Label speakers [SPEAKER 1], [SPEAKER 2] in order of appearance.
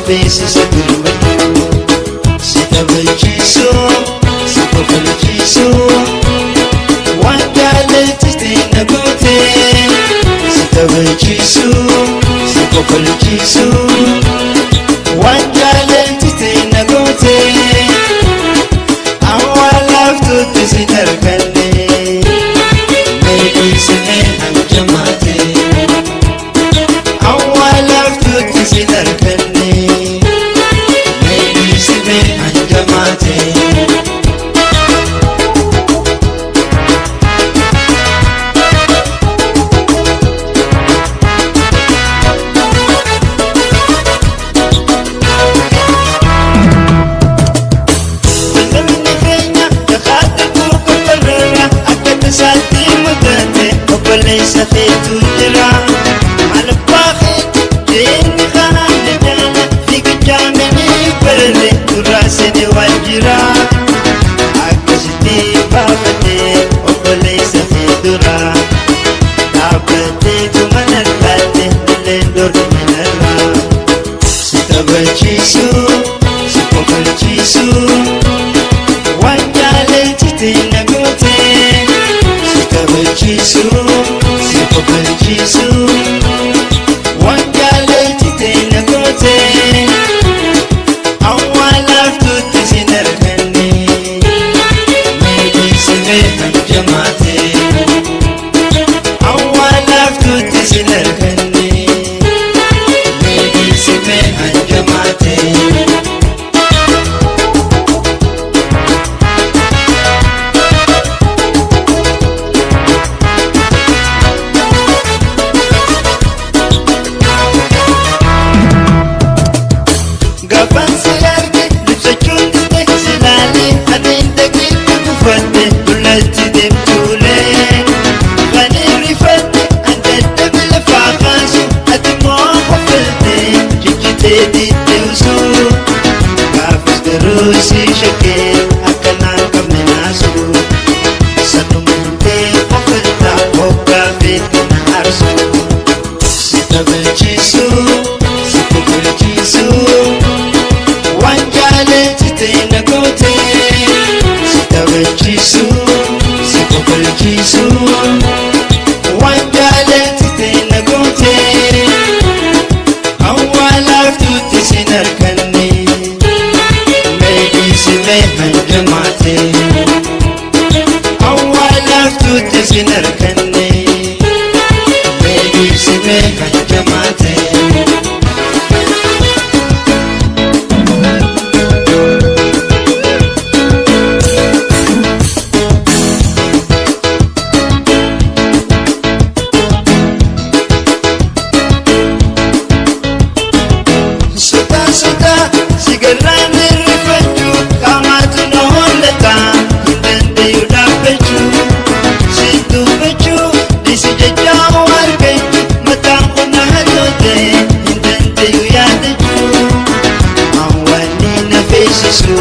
[SPEAKER 1] nafeessa sagalmadhu si taphachiisu si kofalchiisu waan jaallatiste na goote si taphachiisu si kofalchiisu waan jaallatiste na goote awwaalaaf tuutti si darganne meeqisne hanjamaate awwaalaaf tuutti si darganne meeqisne hanjamaate Sa fetu jira malbaaqet deeni khanaan jala fikjameni barre turasene wajira akkasite baabate obole sa fedura abate tumanalate lendor minara sitabachisu sikobachisu wanjale titina gote sitabachisu Sikobachisu wanjaallatite na goote awwaalaaf tuutti si darganne meeqisne hanjamaate awwaalaaf tuutti si darganne meeqisne hanjamaate si shake akanan kaminasu sanumte ofta oka fitna arsu sitabachisu sikobachisu wanjale titina gote sitabachisu sikobachisu wanjale titina gote awwaalaaf tuutti sin arganne meeqisne hanjamaate awwaalaaf tuutti sin arganne meeqisne hanjamaate Su